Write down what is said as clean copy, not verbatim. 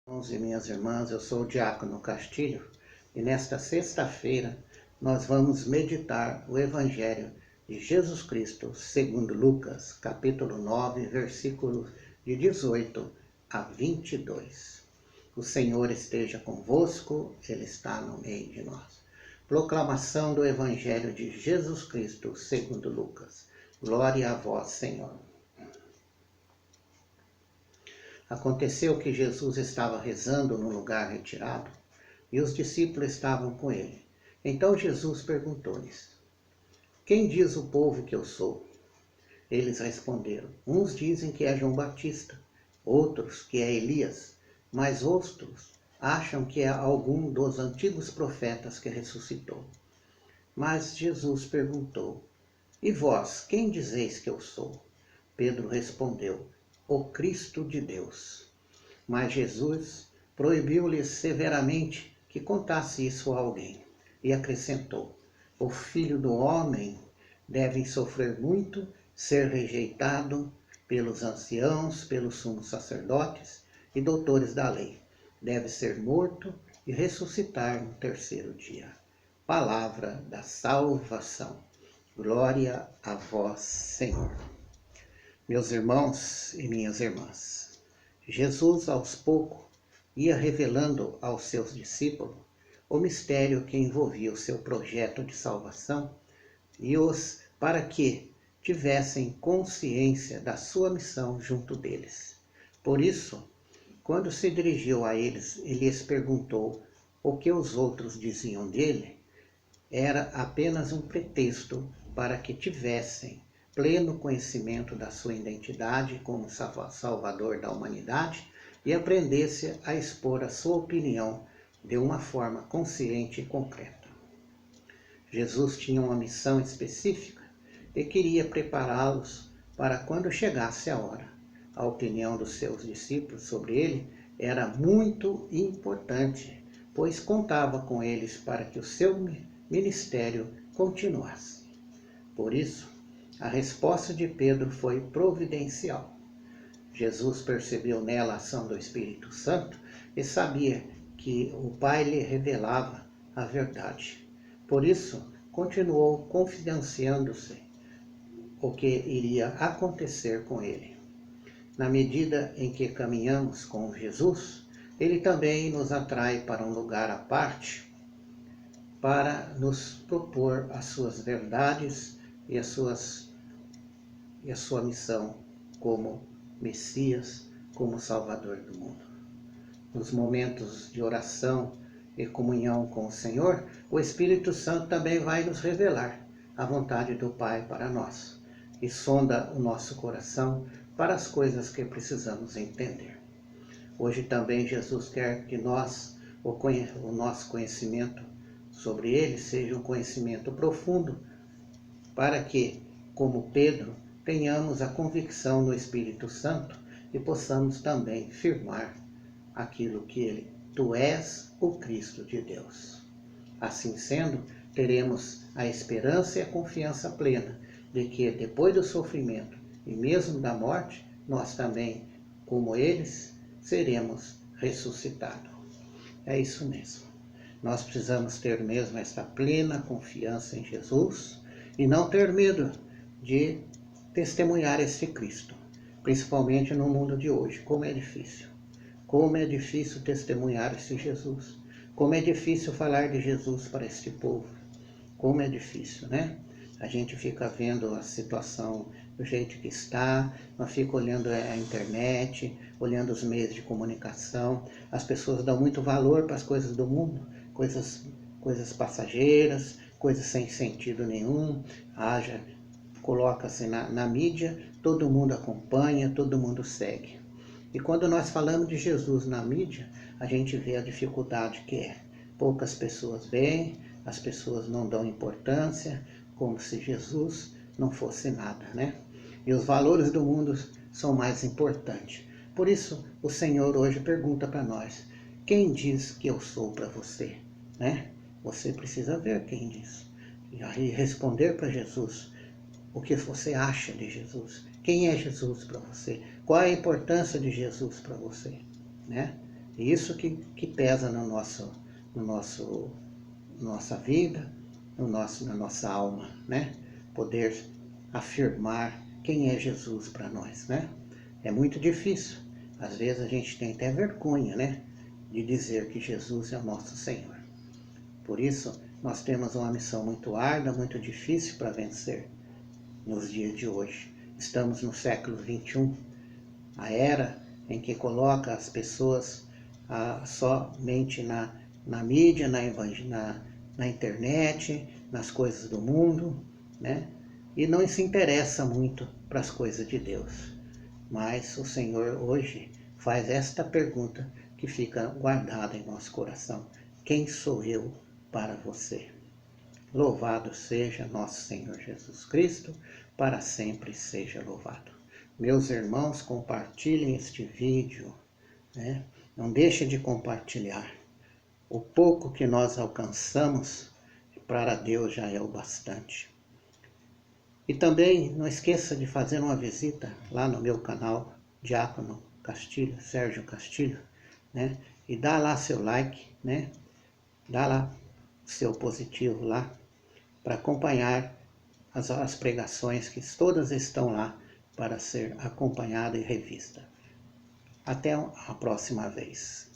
Irmãos e minhas irmãs, eu sou o Diácono Castilho e nesta sexta-feira nós vamos meditar o Evangelho de Jesus Cristo segundo Lucas, capítulo 9, versículos de 18 a 22. O Senhor esteja convosco, Ele está no meio de nós. Proclamação do Evangelho de Jesus Cristo segundo Lucas. Glória a vós, Senhor. Aconteceu que Jesus estava rezando num lugar retirado e os discípulos estavam com ele. Então Jesus perguntou-lhes: Quem diz o povo que eu sou? Eles responderam: Uns dizem que é João Batista, outros que é Elias, mas outros acham que é algum dos antigos profetas que ressuscitou. Mas Jesus perguntou: E vós, quem dizeis que eu sou? Pedro respondeu: O Cristo de Deus. Mas Jesus proibiu-lhes severamente que contasse isso a alguém e acrescentou: O Filho do Homem deve sofrer muito, ser rejeitado pelos anciãos, pelos sumos sacerdotes e doutores da lei. Deve ser morto e ressuscitar no terceiro dia. Palavra da salvação. Glória a vós, Senhor. Meus irmãos e minhas irmãs, Jesus aos poucos ia revelando aos seus discípulos o mistério que envolvia o seu projeto de salvação e os para que tivessem consciência da sua missão junto deles. Por isso, quando se dirigiu a eles e lhes perguntou o que os outros diziam dele, era apenas um pretexto para que tivessem pleno conhecimento da sua identidade como Salvador da humanidade e aprendesse a expor a sua opinião de uma forma consciente e concreta. Jesus tinha uma missão específica e queria prepará-los para quando chegasse a hora. A opinião dos seus discípulos sobre ele era muito importante, pois contava com eles para que o seu ministério continuasse. Por isso, a resposta de Pedro foi providencial. Jesus percebeu nela a ação do Espírito Santo e sabia que o Pai lhe revelava a verdade. Por isso, continuou confidenciando-se o que iria acontecer com ele. Na medida em que caminhamos com Jesus, ele também nos atrai para um lugar à parte para nos propor as suas verdades e a sua missão como Messias, como Salvador do mundo. Nos momentos de oração e comunhão com o Senhor, o Espírito Santo também vai nos revelar a vontade do Pai para nós e sonda o nosso coração para as coisas que precisamos entender. Hoje também Jesus quer que o nosso conhecimento sobre Ele seja um conhecimento profundo, para que, como Pedro, tenhamos a convicção no Espírito Santo e possamos também firmar aquilo que Tu és o Cristo de Deus. Assim sendo, teremos a esperança e a confiança plena de que depois do sofrimento e mesmo da morte, nós também, como eles, seremos ressuscitados. É isso mesmo. Nós precisamos ter mesmo esta plena confiança em Jesus e não ter medo de testemunhar este Cristo, principalmente no mundo de hoje. Como é difícil. Como é difícil testemunhar este Jesus. Como é difícil falar de Jesus para este povo. Como é difícil, né? A gente fica vendo a situação do jeito que está, nós fica olhando a internet, olhando os meios de comunicação. As pessoas dão muito valor para as coisas do mundo, coisas passageiras, coisas sem sentido nenhum. Coloca-se na mídia, todo mundo acompanha, todo mundo segue. E quando nós falamos de Jesus na mídia, a gente vê a dificuldade que é. Poucas pessoas veem, as pessoas não dão importância, como se Jesus não fosse nada, né? E os valores do mundo são mais importantes. Por isso, o Senhor hoje pergunta para nós: quem diz que eu sou para você? Né? Você precisa ver quem diz. E aí responder para Jesus o que você acha de Jesus. Quem é Jesus para você? Qual é a importância de Jesus para você? Né? E isso que pesa nossa vida, na nossa alma, né? Poder afirmar quem é Jesus para nós, né? É muito difícil. Às vezes a gente tem até vergonha, né? De dizer que Jesus é o nosso Senhor. Por isso, nós temos uma missão muito árdua, muito difícil para vencer nos dias de hoje. Estamos no século XXI, a era em que coloca as pessoas somente na mídia, na internet, nas coisas do mundo, né? E não se interessa muito para as coisas de Deus. Mas o Senhor hoje faz esta pergunta que fica guardada em nosso coração: quem sou eu para você? Louvado seja nosso Senhor Jesus Cristo, para sempre seja louvado. Meus irmãos, compartilhem este vídeo, né? Não deixe de compartilhar. O pouco que nós alcançamos, para Deus já é o bastante. E também não esqueça de fazer uma visita lá no meu canal, Diácono Castilho, Sérgio Castilho, né? E dá lá seu like, né? Dá lá seu positivo lá, para acompanhar as pregações que todas estão lá para ser acompanhada e revista. Até a próxima vez.